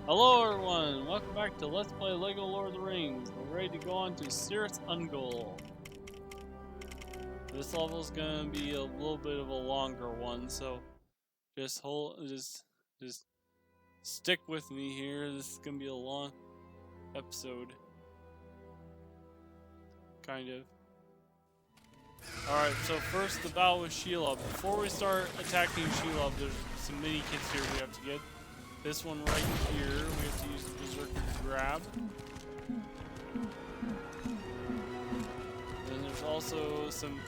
Hello everyone, welcome back to Let's Play LEGO Lord of the Rings. We're ready to go on to Cirith Ungol. This level's gonna be a little bit of a longer one, so just stick with me here. This is gonna be a long episode. Kind of. Alright, so first the battle with Shelob. Before we start attacking Shelob, there's some mini kits here we have to get. This one right here, we have to use the Berserker grab. Then there's also some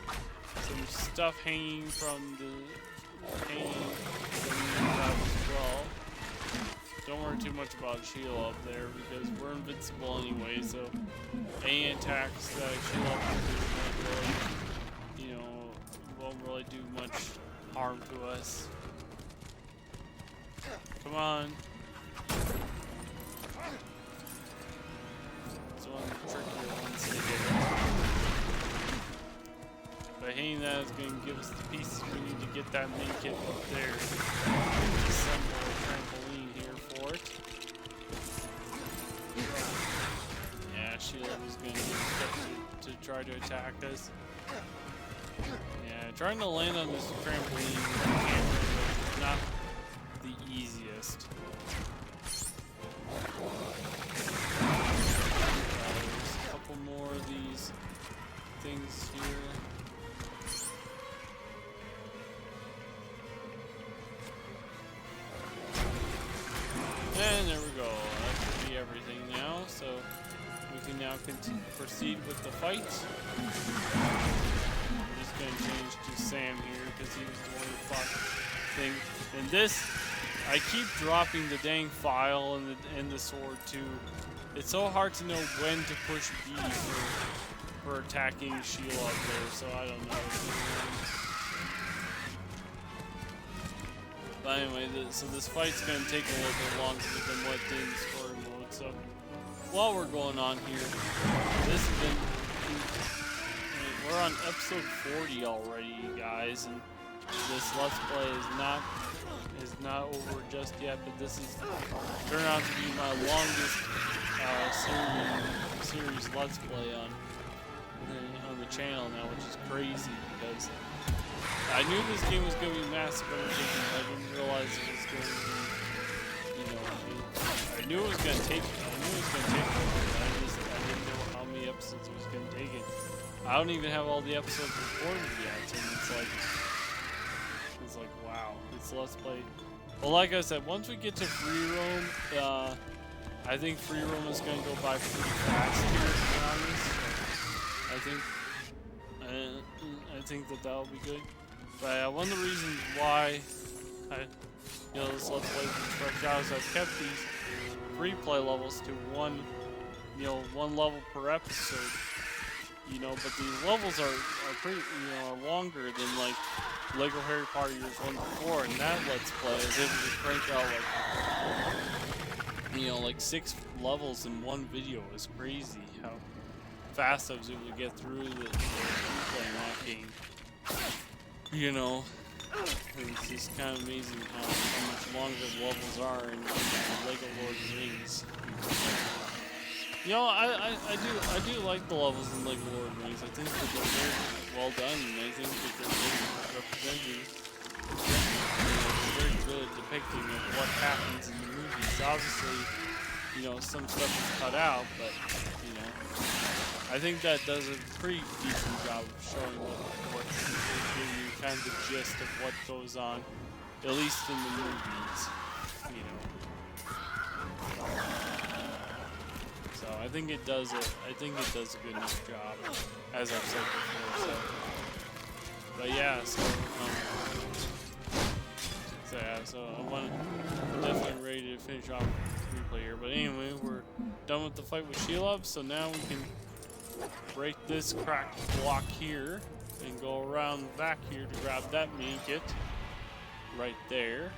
stuff hanging from the grab as well. Don't worry too much about Shelob there because we're invincible anyway, so any attacks that Shelob can do won't really do much harm to us. Come on. It's one of the trickier ones to get. But hitting that is going to give us the pieces we need to get that main kit up there. Assemble a trampoline here for it. Yeah, Shelob is going to use stuff to try to attack us. Yeah, trying to land on this trampoline with the camera is not the easiest. There's a couple more of these things here. And there we go. That should be everything now. So we can now proceed with the fight. I'm just going to change to Sam here because he was the one who fought thing. And this, I keep dropping the dang file and the sword too. It's so hard to know when to push B for attacking Shelob there, so I don't know. But anyway, so this fight's gonna take a little bit longer than what did in the story mode. So while we're going on here, this has been we're on episode 40 already, you guys, and this Let's Play is not over just yet, but this is turned out to be my longest series Let's Play on the channel now, which is crazy because I knew this game was going to be massive undertaking. I didn't realize it was going to be, I knew it was going to take. I didn't know how many episodes it was going to take it. I don't even have all the episodes recorded yet, and it's like, wow, it's Let's Play. Well, like I said, once we get to free roam, I think free roam is going to go by pretty fast here, to be honest. I think that'll be good. But one of the reasons why this Let's Play is stretched out is I've kept these free play levels to one level per episode. But these levels are pretty, are longer than like LEGO Harry Potter Years 1 to 4, and that Let's Play is able to crank out like 6 levels in one video. Is crazy how fast I was able to get through the gameplay in that game. It's just kind of amazing how much longer the levels are in LEGO Lord of the Rings. I do like the levels in LEGO Lord of the Rings. I think that they're very well done, and I think that they're very very good depicting of what happens in the movies. Obviously, some stuff is cut out, but I think that does a pretty decent job of showing what giving you kind of the gist of what goes on, at least in the movies. So I think it does a good enough job, as I've said before. So, but yeah, so I'm definitely ready to finish off the replay here. But anyway, we're done with the fight with Shelob, so now we can break this cracked block here and go around back here to grab that main kit right there.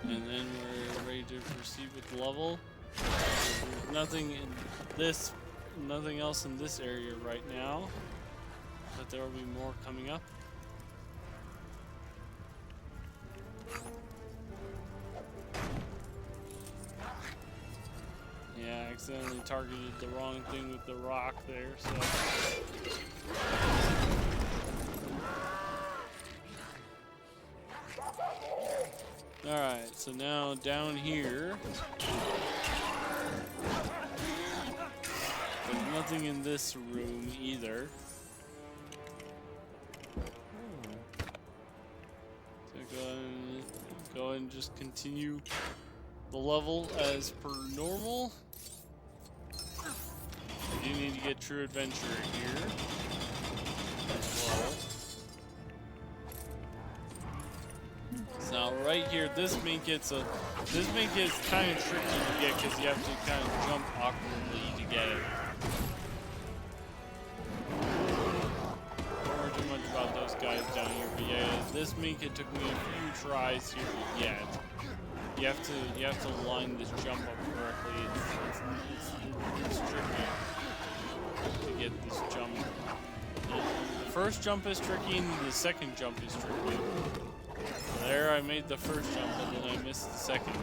And then we're ready to proceed with the level. There's nothing else in this area right now, but there will be more coming up. accidentally targeted the wrong thing with the rock there, so. Alright, so now down here. There's nothing in this room either. So go ahead and just continue the level as per normal. I do need to get True Adventure here as well. So now right here, this main kit's kind of tricky to get because you have to kind of jump awkwardly to get it. Don't worry too much about those guys down here, but yeah, this main kit took me a few tries here to get. You have to line this jump up correctly. It's tricky to get this jump. The first jump is tricky, and the second jump is tricky. There, I made the first jump, and then I missed the second.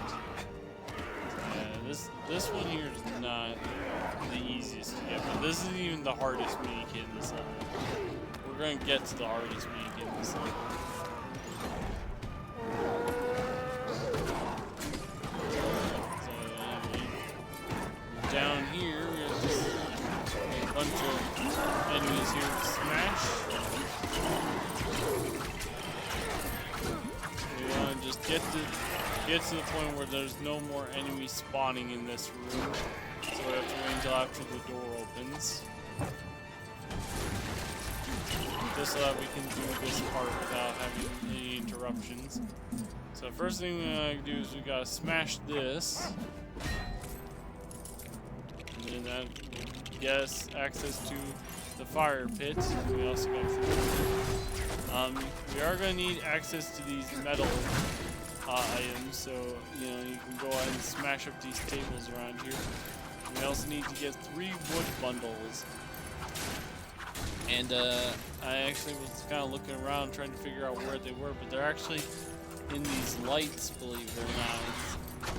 This one here is not the easiest to get, but this isn't even the hardest mini kit in this level. We're gonna get to the hardest mini kit in this level. Down here, we have just a bunch of enemies here to smash. We want to just get to the point where there's no more enemies spawning in this room. So we have to wait until after the door opens. Just so that we can do this part without having any interruptions. So first thing we gotta do is we gotta smash this. And that gets access to the fire pit. We also got we are going to need access to these metal items, so you can go ahead and smash up these tables around here. We also need to get 3 wood bundles. And I actually was kind of looking around trying to figure out where they were, but they're actually in these lights, believe it or not.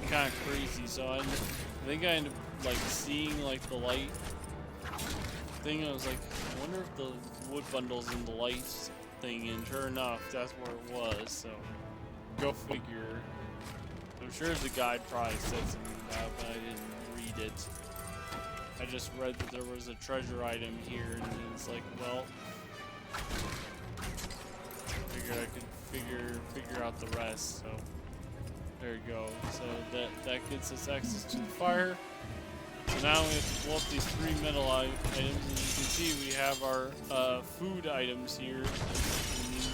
It's kind of crazy. So I think I ended up like seeing like the light thing. I was like, I wonder if the wood bundle's in the lights thing, and sure enough, that's where it was. So go figure. I'm sure the guide probably said something about it, but I didn't read it. I just read that there was a treasure item here, and it's like, well, figured I could figure out the rest. So there you go. So that gets us access to the fire. So now we have to blow up these 3 metal items, and you can see we have our food items here.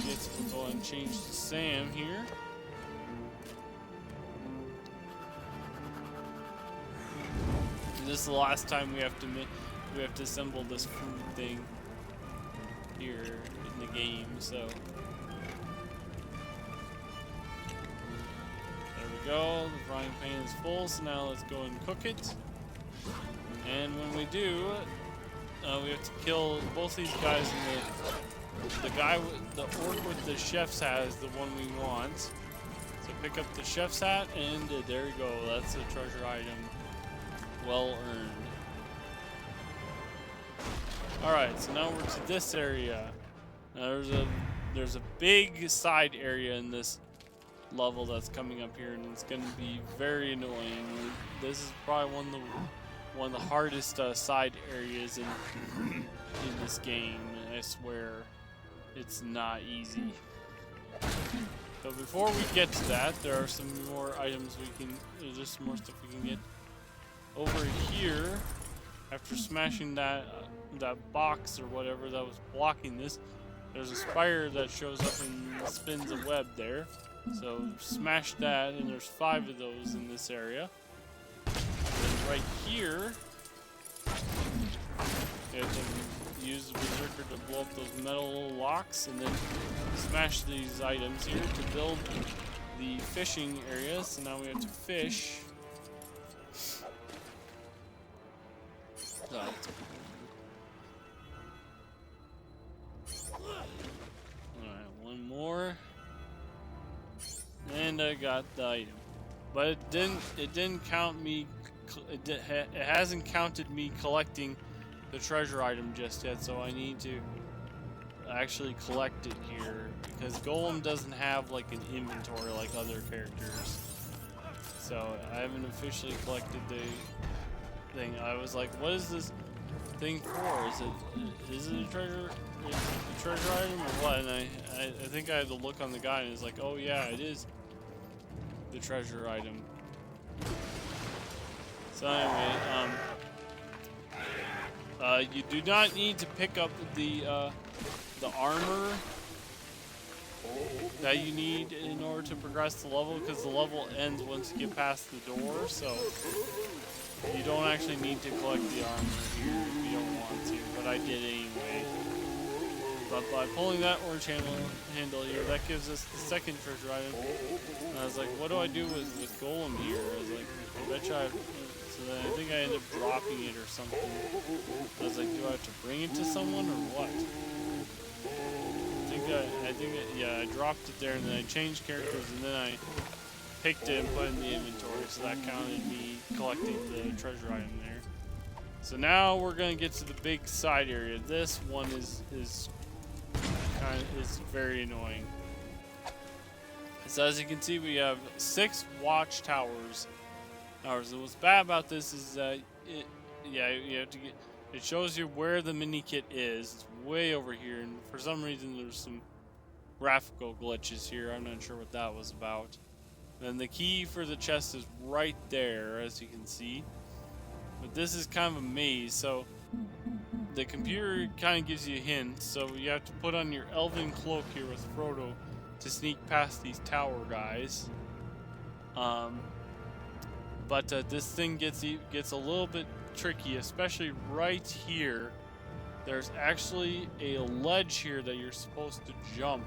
We'll go and change to Sam here. And this is the last time we have to assemble this food thing here in the game. So there we go. The frying pan is full. So now let's go and cook it. And when we do, we have to kill both these guys. The orc with the chef's hat is the one we want. So pick up the chef's hat, and there you go. That's a treasure item, well earned. All right, so now we're to this area. Now there's a big side area in this level that's coming up here, and it's going to be very annoying. This is probably one of the hardest side areas in this game. I swear, it's not easy. So before we get to that, there are some more items there's just some more stuff we can get. Over here, after smashing that box or whatever that was blocking this, there's a spire that shows up and spins a web there. So smash that, and there's 5 of those in this area. And right here, you have to use the berserker to blow up those metal little locks, and then smash these items here to build the fishing area. So now we have to fish. Alright, one more. And I got the item. But it didn't count me it hasn't counted me collecting the treasure item just yet, so I need to actually collect it here because Golem doesn't have like an inventory like other characters. So I haven't officially collected the thing. I was like, what is this thing for? Is it a treasure item or what? And I think I had to look on the guide and it's like, oh yeah, it is the treasure item. So anyway, you do not need to pick up the armor that you need in order to progress the level, because the level ends once you get past the door, so you don't actually need to collect the armor here if you don't want to, but I did anyway. But by pulling that orange handle here, that gives us the second treasure item. And I was like, what do I do with Golem here? I was like, I bet you so then I think I ended up dropping it or something. I was like, do I have to bring it to someone or what? Yeah, I dropped it there and then I changed characters and then I picked it and put it in the inventory, so that counted me collecting the treasure item there. So now we're gonna get to the big side area. This one is very annoying. So as you can see, we have 6 watchtowers. And what's bad about this is that it shows you where the mini kit is. It's way over here, and for some reason there's some graphical glitches here. I'm not sure what that was about. And the key for the chest is right there, as you can see. But this is kind of a maze, so the computer kind of gives you hints. So you have to put on your elven cloak here with Frodo to sneak past these tower guys. But this thing gets a little bit tricky, especially right here. There's actually a ledge here that you're supposed to jump.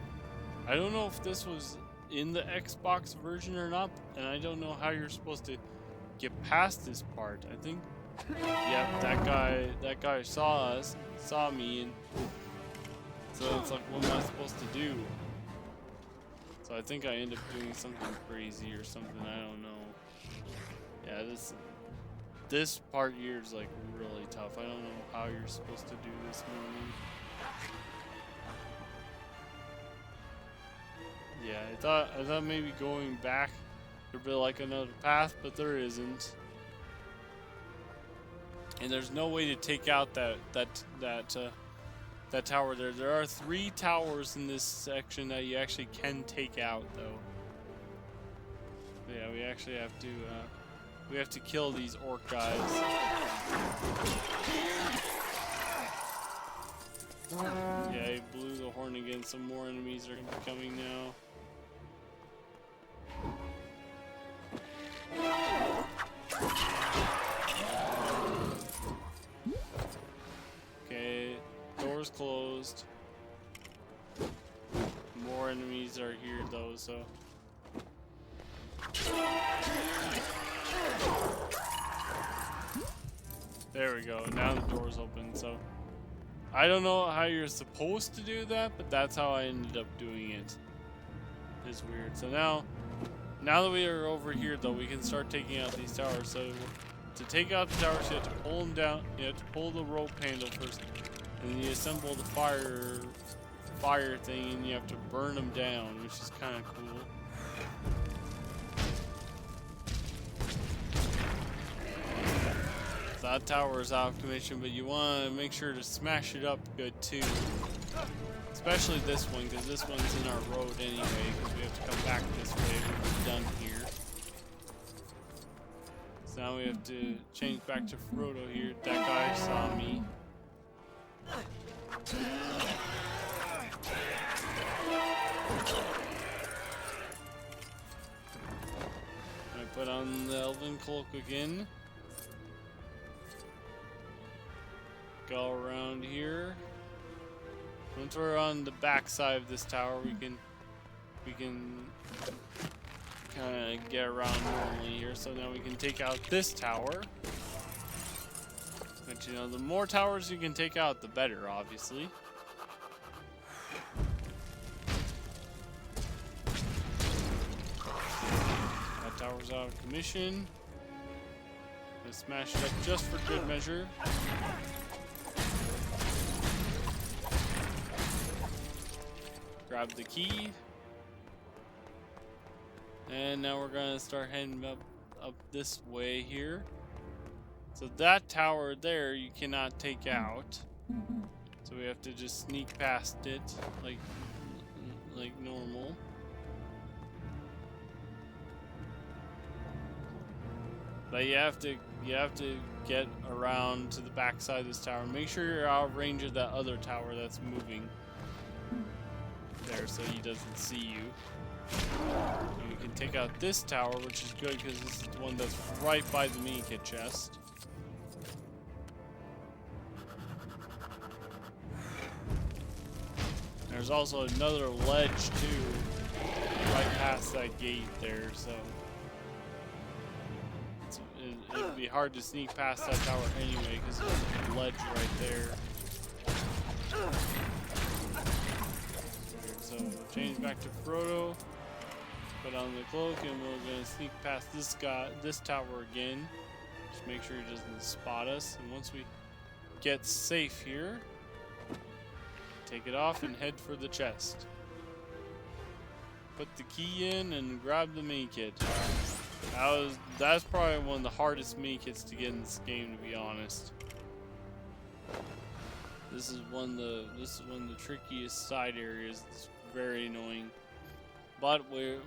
I don't know if this was in the Xbox version or not, and I don't know how you're supposed to get past this part. I think, yeah, that guy saw me, and so it's like, what am I supposed to do? So I think I end up doing something crazy or something. I don't know. Yeah, this part here is like really tough. I don't know how you're supposed to do this morning. Yeah, I thought maybe going back there'd be like another path, but there isn't. And there's no way to take out that tower there. There are 3 towers in this section that you actually can take out, though. But yeah, we actually have to kill these orc guys. Yeah, he blew the horn again. Some more enemies are coming now. Okay, doors closed. More enemies are here though, so. There we go, now the door's open, so. I don't know how you're supposed to do that, but that's how I ended up doing it. It's weird. So now that we are over here though, we can start taking out these towers. So to take out the towers, you have to pull them down. You have to pull the rope handle first, and then you assemble the fire thing, and you have to burn them down, which is kind of cool. That tower is out of commission, but you want to make sure to smash it up good too. Especially this one, because this one's in our road anyway, because we have to come back this way when we're done here. So now we have to change back to Frodo here. That guy saw me. I put on the elven cloak again. Go around here. Once we're on the back side of this tower, we can kind of get around normally here. So now we can take out this tower. But you know, the more towers you can take out, the better, obviously. That tower's out of commission. Gonna smash it up just for good measure. Grab the key. And now we're gonna start heading up this way here. So that tower there you cannot take out. So we have to just sneak past it like normal. But you have to get around to the back side of this tower. Make sure you're out of range of that other tower that's moving there, so he doesn't see you. And we can take out this tower, which is good because this is the one that's right by the mini kit chest. There's also another ledge too, right past that gate there, so it'd be hard to sneak past that tower anyway because there's a ledge right there. So change back to Frodo, put on the cloak, and we're gonna sneak past this tower again. Just make sure he doesn't spot us. And once we get safe here, take it off and head for the chest. Put the key in and grab the mini kit. That's probably one of the hardest mini kits to get in this game, to be honest. This is one of the trickiest side areas. It's very annoying. But we're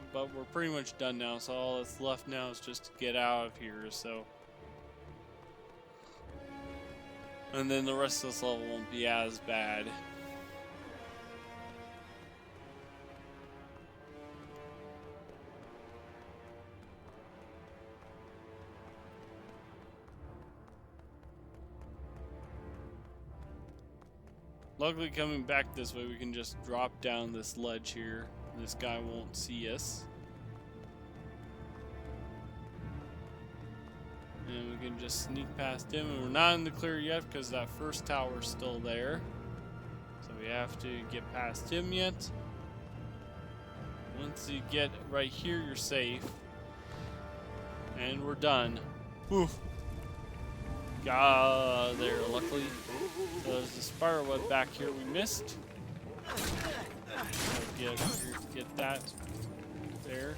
pretty much done now, so all that's left now is just to get out of here, so. And then the rest of this level won't be as bad. Luckily, coming back this way, we can just drop down this ledge here. This guy won't see us. And we can just sneak past him. And we're not in the clear yet because that first tower's still there. So we have to get past him yet. Once you get right here, you're safe. And we're done. Whew. Got there, luckily. So there's the spiral web back here we missed. Get that there.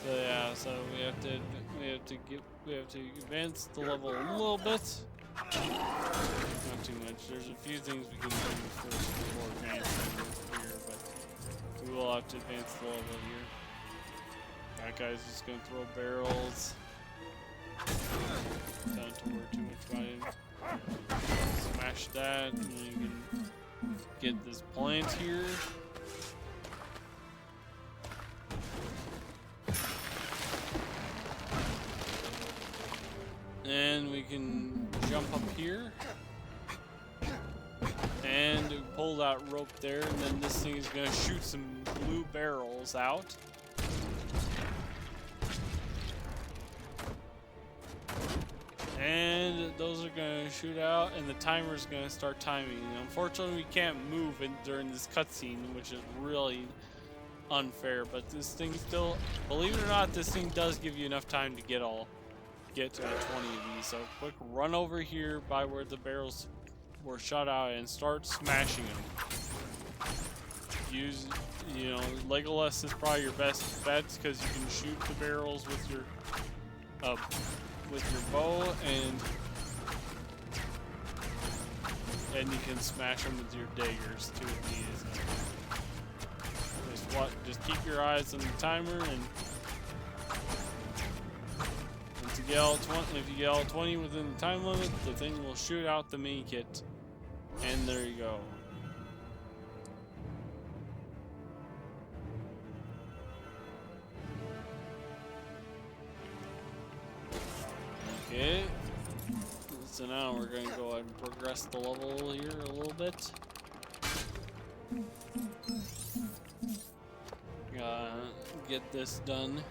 So yeah, so we have to advance the level a little bit. Not too much. There's a few things we can do first before advancing here, but we will have to advance the level here. That guy's just gonna throw barrels. Don't have to worry too much about him. Smash that, and then you can get this plant here. And we can jump up here and pull that rope there, and then this thing is gonna shoot some blue barrels out. And those are going to shoot out, and the timer is going to start timing. And unfortunately, we can't move during this cutscene, which is really unfair. But this thing still, believe it or not, this thing does give you enough time to get to 20 of these. So quick run over here by where the barrels were shot out and start smashing them. Legolas is probably your best bet because you can shoot the barrels with your bow, and you can smash them with your daggers too if needed. Just keep your eyes on the timer, and if you get all 20 within the time limit, the thing will shoot out the mini kit, and there you go. Okay, so now we're going to go ahead and progress the level here a little bit. Get this done.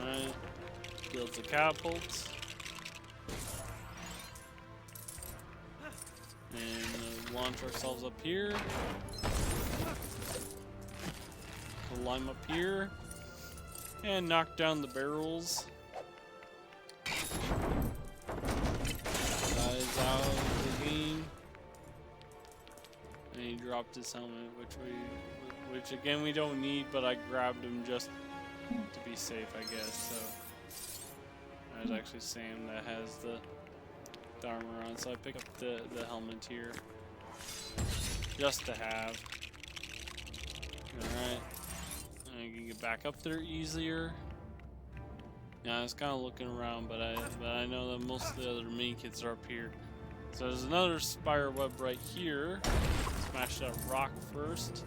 Alright, build the catapults. launch ourselves up here. Climb up here. And knock down the barrels. That is out of the game. And he dropped his helmet, which again we don't need, but I grabbed him just to be safe, I guess. So there's actually Sam that has the armor on, so I pick up the helmet here just to have. Alright, I can get back up there easier. Yeah, I was kind of looking around, but I know that most of the other mini kits are up here. So there's another spider web right here. Smash that rock first,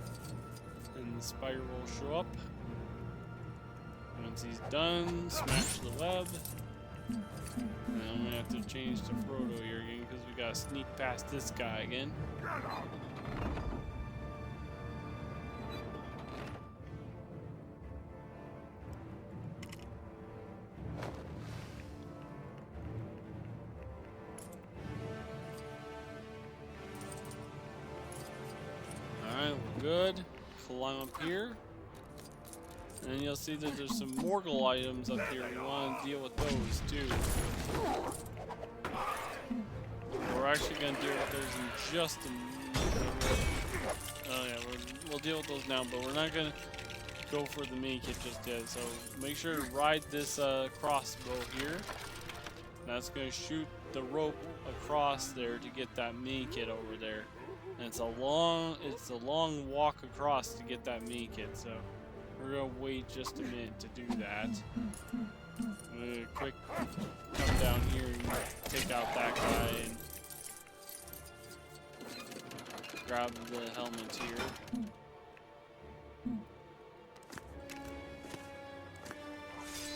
and the spider will show up. Once he's done, smash the web. And I'm gonna have to change to Frodo here again because we gotta sneak past this guy again. Alright, we're good. Climb up here. And you'll see that there's some Morgul items up here. We want to deal with those too. We're actually going to deal with those in just a minute. Oh yeah, we'll deal with those now, but we're not going to go for the mini kit just yet. So make sure to ride this crossbow here. That's going to shoot the rope across there to get that mini kit over there. And it's a long walk across to get that mini kit. So we're gonna wait just a minute to do that. I'm gonna quick come down here and take out that guy and grab the helmet here.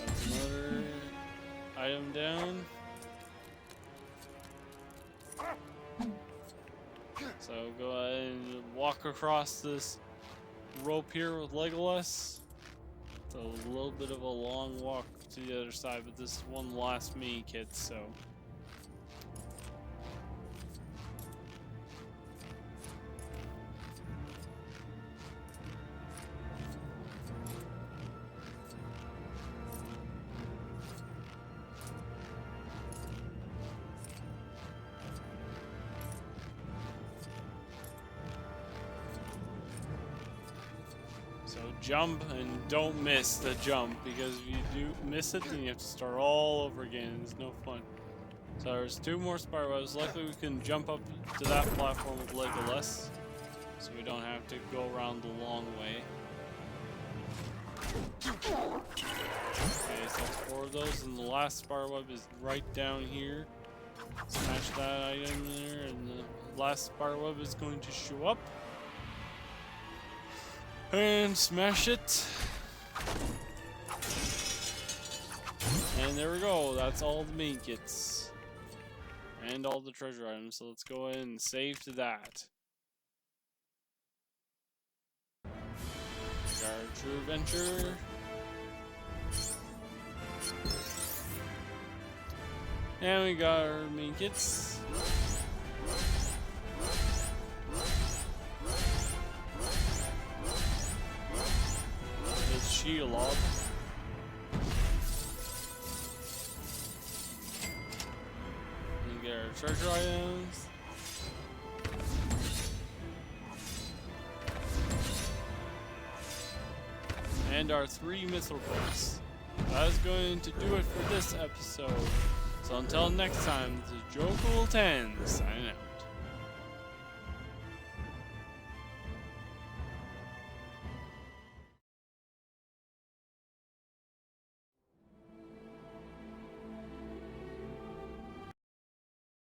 That's another item down. So go ahead and walk across this rope here with Legolas. It's a little bit of a long walk to the other side, but this is one last mini kit, so. So jump and don't miss the jump, because if you do miss it, then you have to start all over again. It's no fun. So there's two more spider webs. Luckily we can jump up to that platform with Legolas, so we don't have to go around the long way. Okay, so that's 4 of those, and the last spider web is right down here. Smash that item there, and the last spider web is going to show up. And smash it. And there we go. That's all the mini kits. And all the treasure items. So let's go ahead and save to that. Got our true adventure. And we got our mini kits. Shelob. And get our treasure items. And our 3 missile bolts. That is going to do it for this episode. So until next time, this is Joe Cool 10 signing out.